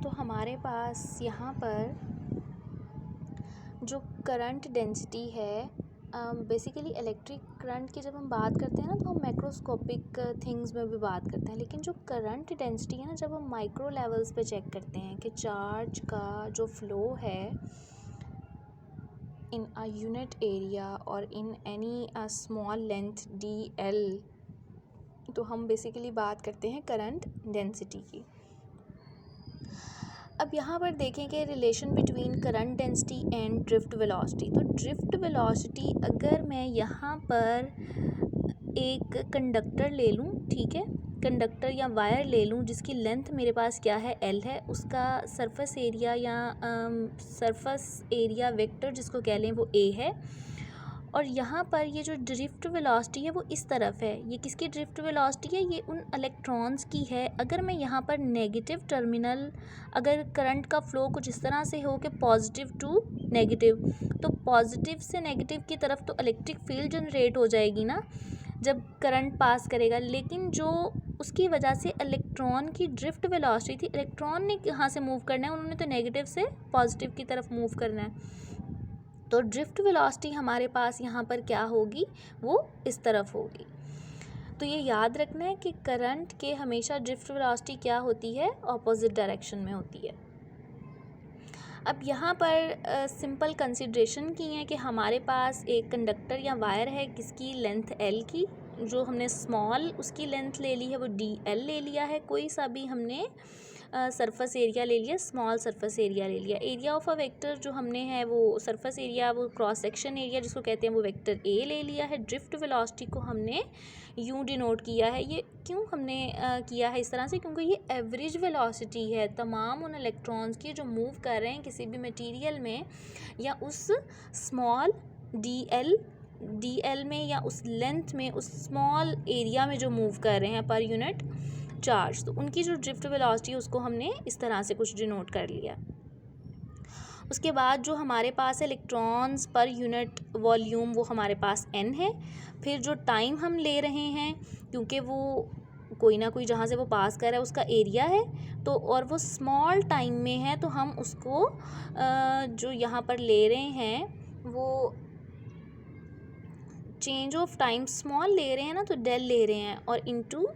तो हमारे पास यहाँ पर जो करंट डेंसिटी है, बेसिकली इलेक्ट्रिक करंट की जब हम बात करते हैं ना, तो हम मैक्रोस्कोपिक थिंग्स में भी बात करते हैं, लेकिन जो करंट डेंसिटी है ना, जब हम माइक्रो लेवल्स पे चेक करते हैं कि चार्ज का जो फ्लो है इन अ यूनिट एरिया और in any small length DL, तो हम बेसिकली बात करते हैं करंट डेंसिटी की। अब यहाँ पर देखें कि relation between current density and drift velocity. तो ड्रिफ्ट वेलोसिटी, अगर मैं यहाँ पर एक कंडक्टर ले लूँ, ठीक है, कंडक्टर या वायर ले लूँ जिसकी लेंथ मेरे पास क्या है, L है, उसका सरफेस एरिया या सरफेस एरिया वेक्टर जिसको कह लें वो A है, और यहाँ पर ये जो ड्रिफ्ट वेलोसिटी है वो इस तरफ है। ये किसकी ड्रिफ्ट वेलोसिटी है? ये उन इलेक्ट्रॉन्स की है। अगर मैं यहाँ पर नेगेटिव टर्मिनल, अगर करंट का फ्लो कुछ इस तरह से हो कि पॉजिटिव टू नेगेटिव, तो पॉजिटिव से नेगेटिव की तरफ तो इलेक्ट्रिक फील्ड जनरेट हो जाएगी ना जब करंट पास करेगा, लेकिन जो उसकी वजह से इलेक्ट्रॉन की ड्रिफ्ट वेलोसिटी थी, इलेक्ट्रॉन ने कहाँ से मूव करना है, उन्होंने तो नेगेटिव से पॉजिटिव की तरफ मूव करना है। तो ड्रिफ्ट वेलोसिटी हमारे पास यहाँ पर क्या होगी, वो इस तरफ होगी। तो ये याद रखना है कि करंट के हमेशा ड्रिफ्ट वेलोसिटी क्या होती है, ऑपोजिट डायरेक्शन में होती है। अब यहाँ पर सिंपल कंसिड्रेशन की है कि हमारे पास एक कंडक्टर या वायर है किसकी लेंथ L की, जो हमने स्मॉल उसकी लेंथ ले ली है वो DL ले लिया है, कोई सा भी हमने सरफेस एरिया ले लिया, स्मॉल सरफेस एरिया ले लिया। एरिया ऑफ अ वेक्टर जो हमने है वो सरफेस एरिया, वो क्रॉस सेक्शन एरिया जिसको कहते हैं वो वेक्टर A ले लिया है। ड्रिफ्ट वेलोसिटी को हमने यूँ डिनोट किया है। ये क्यों हमने किया है इस तरह से, क्योंकि ये एवरेज वेलोसिटी है तमाम उन इलेक्ट्रॉन्स की जो मूव कर रहे हैं किसी भी मटेरियल में या उस स्मॉल DL में या उस लेंथ में, उस स्मॉल एरिया में जो मूव कर रहे हैं पर यूनिट चार्ज। तो उनकी जो ड्रिफ्ट वेलोसिटी है उसको हमने इस तरह से कुछ डिनोट कर लिया। उसके बाद जो हमारे पास इलेक्ट्रॉन्स पर यूनिट वॉल्यूम वो हमारे पास n है। फिर जो टाइम हम ले रहे हैं, क्योंकि वो कोई ना कोई जहाँ से वो पास कर रहा है उसका एरिया है, तो और वो स्मॉल टाइम में है, तो हम उसको जो यहाँ पर ले रहे हैं वो चेंज ऑफ टाइम स्मॉल ले रहे हैं ना, तो डेल ले रहे हैं और इनटू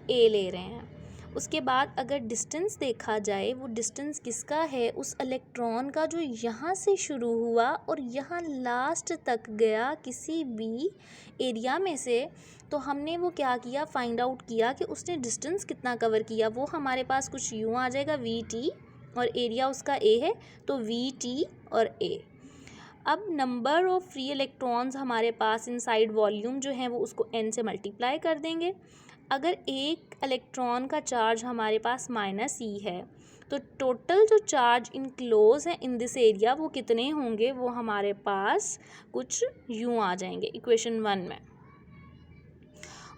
A ले रहे हैं। उसके बाद अगर डिस्टेंस देखा जाए, वो डिस्टेंस किसका है, उस इलेक्ट्रॉन का जो यहाँ से शुरू हुआ और यहाँ लास्ट तक गया किसी भी एरिया में से। तो हमने वो क्या किया, फाइंड आउट किया कि उसने डिस्टेंस कितना कवर किया। वो हमारे पास कुछ यूँ आ जाएगा VT, और एरिया उसका A है, तो VT और A। अब नंबर ऑफ फ्री इलेक्ट्रॉन्स हमारे पास इनसाइड वॉल्यूम जो है वो उसको n से मल्टीप्लाई कर देंगे। अगर एक इलेक्ट्रॉन का चार्ज हमारे पास -e है, तो टोटल जो चार्ज इनक्लोज है इन दिस एरिया वो कितने होंगे, वो हमारे पास कुछ यूँ आ जाएंगे इक्वेशन 1 में।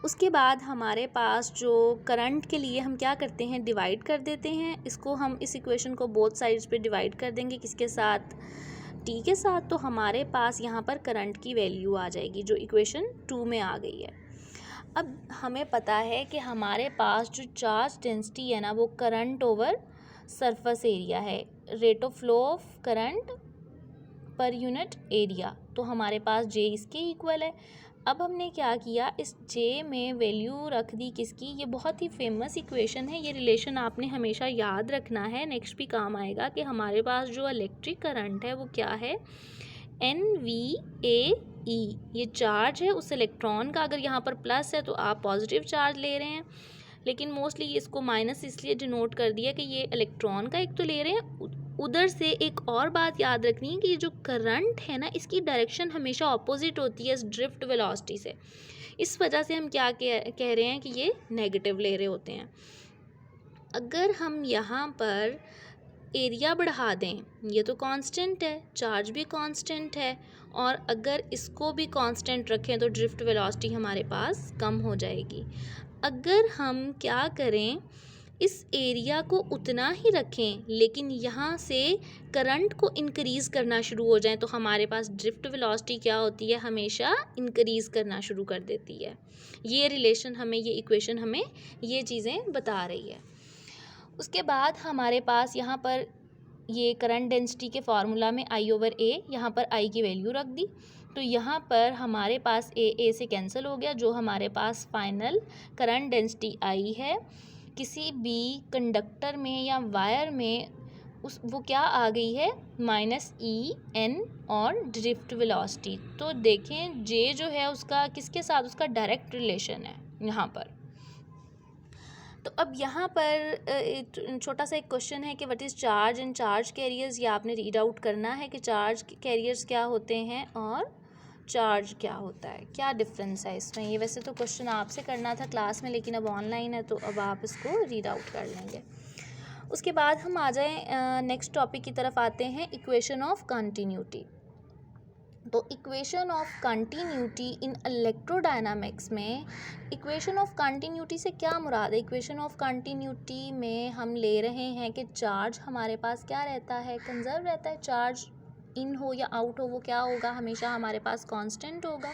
उसके बाद हमारे पास जो करंट के लिए हम क्या करते हैं, डिवाइड कर देते हैं इसको। हम इस इक्वेशन को बोथ साइड्स पे डिवाइड कर देंगे, किसके साथ, T के साथ। तो हमारे पास यहाँ पर करंट की वैल्यू आ जाएगी जो इक्वेशन 2 में आ गई है। अब हमें पता है कि हमारे पास जो चार्ज डेंसिटी है ना, वो करंट ओवर सरफेस एरिया है, rate of flow of current per unit area. तो हमारे पास J इसके इक्वल है। अब हमने क्या किया, इस J में वैल्यू रख दी किसकी, ये बहुत ही फेमस इक्वेशन है, ये रिलेशन आपने हमेशा याद रखना है, नेक्स्ट भी काम आएगा, कि हमारे पास जो इलेक्ट्रिक करंट है वो क्या है, NVAE। ये चार्ज है उस इलेक्ट्रॉन का। अगर यहाँ पर प्लस है तो आप पॉजिटिव चार्ज ले रहे हैं, लेकिन मोस्टली इसको माइनस इसलिए डिनोट कर दिया कि ये इलेक्ट्रॉन का एक तो ले रहे हैं। उधर से एक और बात याद रखनी है कि ये जो करंट है ना, इसकी डायरेक्शन हमेशा ऑपोजिट होती है इस ड्रिफ्ट वेलोसिटी से। इस वजह से हम क्या कह रहे हैं कि ये नेगेटिव ले रहे होते हैं। अगर हम यहाँ पर एरिया बढ़ा दें, ये तो कांस्टेंट है, चार्ज भी कांस्टेंट है, और अगर इसको भी कांस्टेंट रखें तो ड्रिफ्ट वेलोसिटी हमारे पास कम हो जाएगी। अगर हम क्या करें, इस एरिया को उतना ही रखें लेकिन यहाँ से करंट को इंक्रीज़ करना शुरू हो जाए, तो हमारे पास ड्रिफ्ट वेलोसिटी क्या होती है, हमेशा इंक्रीज़ करना शुरू कर देती है। ये रिलेशन हमें, ये इक्वेशन हमें ये चीज़ें बता रही है। उसके बाद हमारे पास यहाँ पर ये करंट डेंसिटी के फार्मूला में I/A, यहाँ पर I की वैल्यू रख दी, तो यहाँ पर हमारे पास A से कैंसिल हो गया, जो हमारे पास फाइनल करंट डेंसिटी I है किसी भी कंडक्टर में या वायर में, वो क्या आ गई है -EN और ड्रिफ्ट वेलोसिटी। तो देखें J जो है उसका किसके साथ, उसका डायरेक्ट रिलेशन है यहाँ पर। तो अब यहाँ पर छोटा सा एक क्वेश्चन है कि what is charge and charge carriers, ये आपने रीड आउट करना है कि चार्ज कैरियर्स क्या होते हैं और चार्ज क्या होता है, क्या डिफरेंस है इसमें। ये वैसे तो क्वेश्चन आपसे करना था क्लास में, लेकिन अब ऑनलाइन है तो अब आप इसको रीड आउट कर लेंगे। उसके बाद हम आ जाएँ नेक्स्ट टॉपिक की तरफ आते हैं, इक्वेशन ऑफ कंटिन्यूटी। तो equation of continuity in electrodynamics में, इक्वेशन ऑफ कंटिन्यूटी से क्या मुराद है। इक्वेशन ऑफ कंटिन्यूटी में हम ले रहे हैं कि चार्ज हमारे पास क्या रहता है, कंजर्व रहता है। चार्ज इन हो या आउट हो, वो क्या होगा, हमेशा हमारे पास कांस्टेंट होगा।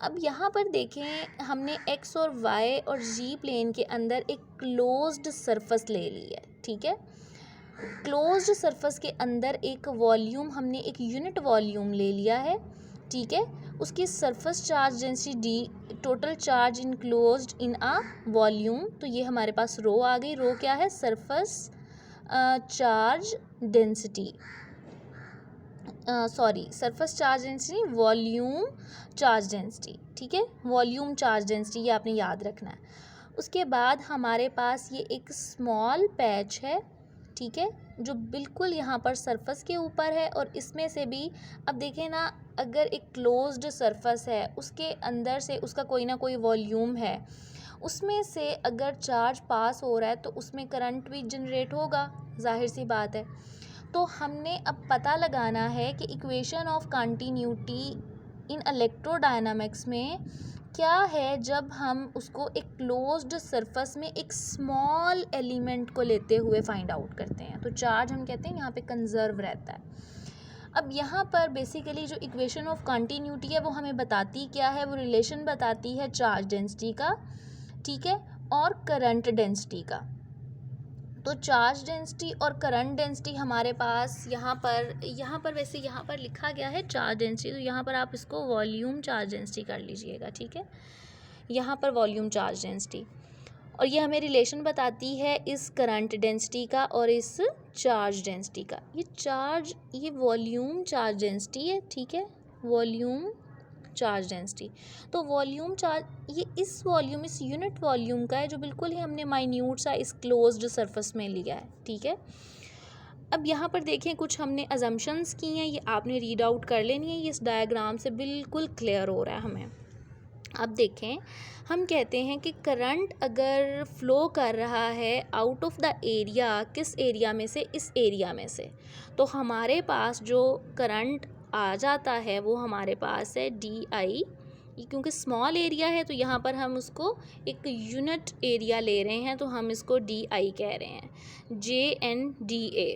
अब यहाँ पर देखें, हमने एक्स और वाई और जी प्लेन के अंदर एक क्लोज्ड सरफेस ले ली है, ठीक है। क्लोज्ड सरफेस के अंदर एक वॉल्यूम, हमने एक यूनिट वॉल्यूम ले लिया है, ठीक है। उसकी surface charge density D, total charge enclosed in a volume, तो ये हमारे पास रो आ गई। रो क्या है, surface charge density, surface charge density, volume charge density, ठीक है। वॉल्यूम चार्ज डेंसिटी ये आपने याद रखना है। उसके बाद हमारे पास ये एक स्मॉल पैच है, ठीक है, जो बिल्कुल यहाँ पर सरफेस के ऊपर है। और इसमें से भी अब देखें ना, अगर एक क्लोज्ड सरफेस है, उसके अंदर से उसका कोई ना कोई वॉल्यूम है, उसमें से अगर चार्ज पास हो रहा है तो उसमें करंट भी जनरेट होगा, जाहिर सी बात है। तो हमने अब पता लगाना है कि equation of continuity in electrodynamics में क्या है जब हम उसको एक क्लोज्ड सरफेस में एक स्मॉल एलिमेंट को लेते हुए फाइंड आउट करते हैं। तो चार्ज हम कहते हैं यहाँ पे कंजर्व रहता है। अब यहाँ पर बेसिकली जो इक्वेशन ऑफ कंटिन्यूटी है वो हमें बताती क्या है, वो रिलेशन बताती है चार्ज डेंसिटी का, ठीक है, और करंट डेंसिटी का। तो चार्ज डेंसिटी और करंट डेंसिटी हमारे पास यहाँ पर वैसे यहाँ पर लिखा गया है चार्ज डेंसिटी, तो यहाँ पर आप इसको वॉल्यूम चार्ज डेंसिटी कर लीजिएगा, ठीक है। यहाँ पर वॉल्यूम चार्ज डेंसिटी, और ये हमें रिलेशन बताती है इस करंट डेंसिटी का और इस चार्ज डेंसिटी का। ये वॉल्यूम चार्ज डेंसिटी है, ठीक है, वॉल्यूम चार्ज डेंसिटी। तो वॉल्यूम चार्ज, ये इस यूनिट वॉल्यूम का है जो बिल्कुल ही हमने माइन्यूट सा इस क्लोज्ड सरफेस में लिया है, ठीक है। अब यहाँ पर देखें, कुछ हमने अजम्पशंस की हैं, ये आपने रीड आउट कर लेनी है, ये इस डायग्राम से बिल्कुल क्लियर हो रहा है हमें। अब देखें, हम कहते हैं कि करंट अगर फ्लो कर रहा है आउट ऑफ द एरिया, किस एरिया में से, इस एरिया में से, तो हमारे पास जो करंट आ जाता है वो हमारे पास है DI। क्योंकि स्मॉल एरिया है तो यहाँ पर हम उसको एक यूनिट एरिया ले रहे हैं, तो हम इसको DI कह रहे हैं, JNDA।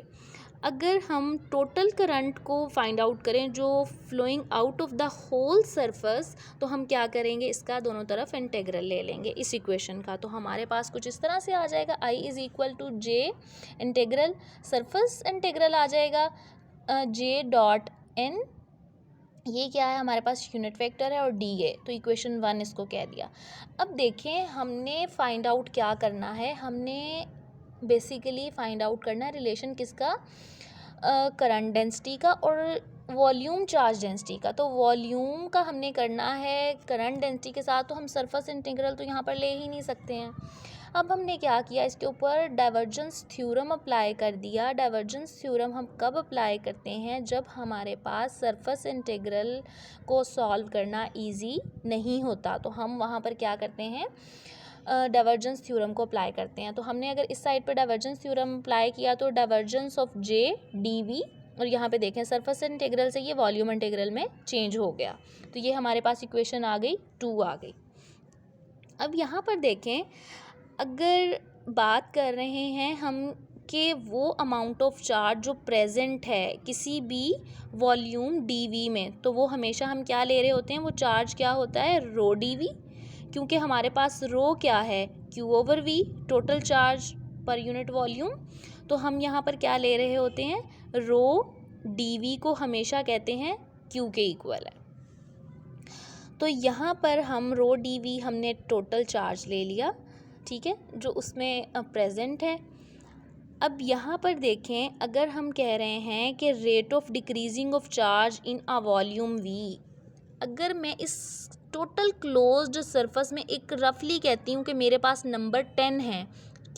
अगर हम टोटल करंट को फाइंड आउट करें जो flowing out of the whole surface, तो हम क्या करेंगे, इसका दोनों तरफ इंटेग्रल ले लेंगे इस इक्वेशन का। तो हमारे पास कुछ इस तरह से आ जाएगा, I = J integral surface integral आ जाएगा J.N, ये क्या है हमारे पास यूनिट वेक्टर है, और DA, तो इक्वेशन 1 इसको कह दिया। अब देखें, हमने फाइंड आउट क्या करना है, हमने बेसिकली फाइंड आउट करना है रिलेशन किसका, करंट डेंसिटी का और वॉल्यूम चार्ज डेंसिटी का। तो वॉल्यूम का हमने करना है करंट डेंसिटी के साथ, तो हम सरफेस इंटीग्रल तो यहाँ पर ले ही नहीं सकते हैं। अब हमने क्या किया, इसके ऊपर डाइवर्जेंस थ्योरम अप्लाई कर दिया। डाइवर्जेंस थ्योरम हम कब अप्लाई करते हैं, जब हमारे पास सरफेस इंटीग्रल को सॉल्व करना इजी नहीं होता, तो हम वहाँ पर क्या करते हैं, डाइवर्जेंस थ्योरम को अप्लाई करते हैं। तो हमने अगर इस साइड पर डाइवर्जेंस थ्योरम अप्लाई किया तो डाइवर्जेंस ऑफ J dV, और यहाँ पे देखें सरफेस इंटीग्रल से ये वॉल्यूम इंटीग्रल में चेंज हो गया, तो ये हमारे पास इक्वेशन आ गई 2 आ गई। अब यहाँ पर देखें, अगर बात कर रहे हैं हम कि वो अमाउंट ऑफ चार्ज जो प्रेजेंट है किसी भी वॉल्यूम dV में, तो वो हमेशा हम क्या ले रहे होते हैं, वो चार्ज क्या होता है, रो dV, क्योंकि हमारे पास रो क्या है, Q/V total charge per unit volume. तो हम यहाँ पर क्या ले रहे होते हैं, रो dV को हमेशा कहते हैं Q के इक्वल है। तो यहाँ पर हम रो dV हमने टोटल चार्ज ले लिया, ठीक है, जो उसमें प्रेजेंट है। अब यहाँ पर देखें, अगर हम कह रहे हैं कि rate of decreasing of charge in a volume V, अगर मैं इस टोटल क्लोज्ड सरफेस में एक रफली कहती हूँ कि मेरे पास नंबर 10 है,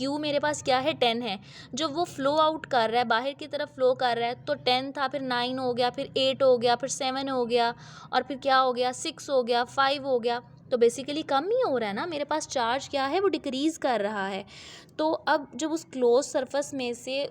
Q मेरे पास क्या है 10 है, जो वो फ्लो आउट कर रहा है, बाहर की तरफ फ्लो कर रहा है, तो 10 था, फिर 9 हो गया, फिर 8 हो गया, फिर 7 हो गया, और फिर क्या हो गया 6 हो गया, 5 हो गया। तो बेसिकली कम ही हो रहा है ना, मेरे पास चार्ज क्या है वो डिक्रीज़ कर रहा है। तो अब जब उस क्लोज सरफेस में से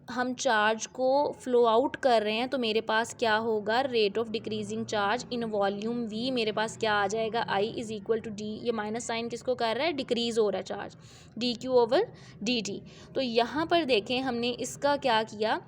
हम चार्ज को फ्लो आउट कर रहे हैं, तो मेरे पास क्या होगा, rate of decreasing charge in volume V मेरे पास क्या आ जाएगा, I is equal to D, ये माइनस साइन किसको कर रहा है, डिक्रीज़ हो रहा है चार्ज, dQ/dt। तो यहाँ पर देखें हमने इसका क्या किया,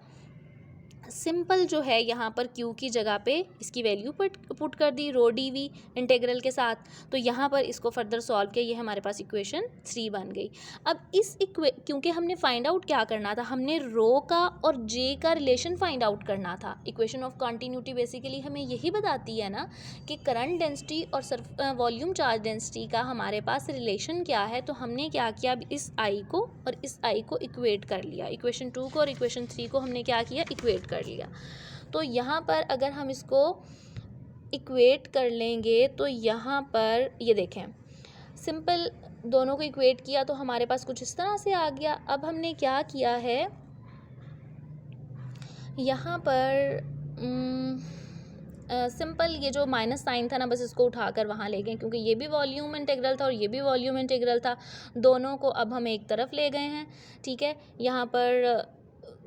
सिंपल जो है यहाँ पर Q की जगह पे इसकी वैल्यू पुट कर दी रो dV इंटीग्रल के साथ। तो यहाँ पर इसको फर्दर सॉल्व किया, ये हमारे पास इक्वेशन 3 बन गई। अब इस क्योंकि हमने फाइंड आउट क्या करना था, हमने रो का और J का रिलेशन फाइंड आउट करना था। इक्वेशन ऑफ कंटिन्यूटी बेसिकली हमें यही बताती है ना कि करंट डेंसिटी और वॉल्यूम चार्ज डेंसिटी का हमारे पास रिलेशन क्या है। तो हमने क्या किया, अब इस I को और इस I को इक्वेट कर लिया, इक्वेशन 2 को और इक्वेशन 3 को हमने क्या किया, इक्वेट कर लिया। तो यहाँ पर अगर हम इसको इक्वेट कर लेंगे तो यहाँ पर ये देखें, सिंपल दोनों को इक्वेट किया तो हमारे पास कुछ इस तरह से आ गया। अब हमने क्या किया है, यहाँ पर सिंपल ये जो माइनस साइन था ना, बस इसको उठाकर वहाँ ले गए, क्योंकि ये भी वॉल्यूम इंटीग्रल था और ये भी वॉल्यूम इंटीग्रल था, दोनों को अब हम एक तरफ ले गए हैं, ठीक है। यहाँ पर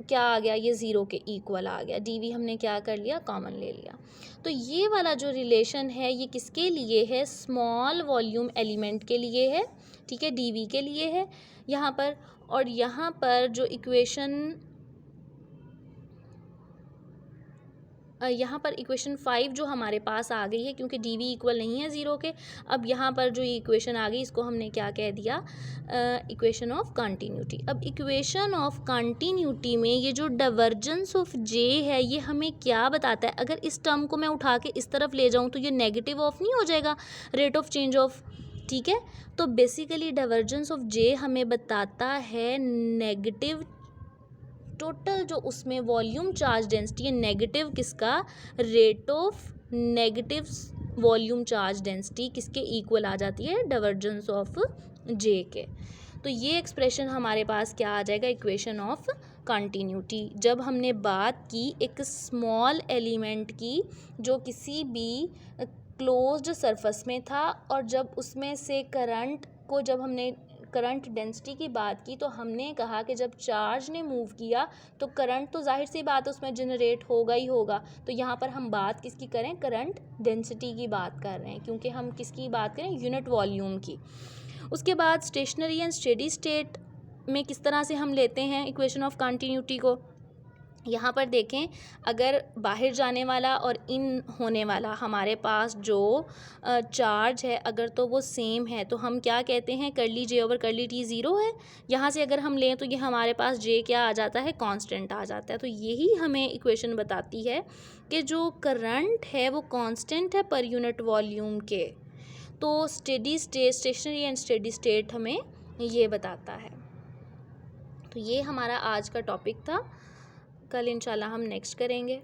क्या आ गया, ये ज़ीरो के इक्वल आ गया, dV हमने क्या कर लिया, कॉमन ले लिया। तो ये वाला जो रिलेशन है ये किसके लिए है, स्मॉल वॉल्यूम एलिमेंट के लिए है, ठीक है, dV के लिए है यहाँ पर। और यहाँ पर जो इक्वेशन यहाँ पर इक्वेशन 5 जो हमारे पास आ गई है, क्योंकि dV इक्वल नहीं है ज़ीरो के। अब यहाँ पर जो इक्वेशन आ गई इसको हमने क्या कह दिया, इक्वेशन ऑफ कंटिन्यूटी। अब इक्वेशन ऑफ कंटिन्यूटी में ये जो डाइवर्जेंस ऑफ J है ये हमें क्या बताता है, अगर इस टर्म को मैं उठा के इस तरफ ले जाऊँ तो ये नेगेटिव ऑफ नहीं हो जाएगा, रेट ऑफ चेंज ऑफ, ठीक है। तो बेसिकली डाइवर्जेंस ऑफ J हमें बताता है नेगेटिव टोटल जो उसमें वॉल्यूम चार्ज डेंसिटी है, नेगेटिव किसका, rate of negative volume charge density किसके इक्वल आ जाती है, डाइवर्जेंस ऑफ J के। तो ये एक्सप्रेशन हमारे पास क्या आ जाएगा, इक्वेशन ऑफ कंटिन्यूटी। जब हमने बात की एक स्मॉल एलिमेंट की जो किसी भी क्लोज्ड सरफेस में था, और जब उसमें से करंट को, जब हमने करंट डेंसिटी की बात की तो हमने कहा कि जब चार्ज ने मूव किया तो करंट तो जाहिर सी बात है उसमें जनरेट होगा ही होगा। तो यहाँ पर हम बात किसकी करें, करंट डेंसिटी की बात कर रहे हैं, क्योंकि हम किसकी बात करें, यूनिट वॉल्यूम की। उसके बाद स्टेशनरी एंड स्टेडी स्टेट में किस तरह से हम लेते हैं इक्वेशन ऑफ कंटिन्यूटी को, यहाँ पर देखें, अगर बाहर जाने वाला और इन होने वाला हमारे पास जो चार्ज है अगर तो वो सेम है तो हम क्या कहते हैं, करली J ओवर करली T ज़ीरो है। यहाँ से अगर हम लें तो ये हमारे पास J क्या आ जाता है, कांस्टेंट आ जाता है। तो यही हमें इक्वेशन बताती है कि जो करंट है वो कांस्टेंट है पर यूनिट वॉल्यूम के। तो steady state, stationary and steady state हमें ये बताता है। तो ये हमारा आज का टॉपिक था, कल इंशाल्लाह हम नेक्स्ट करेंगे।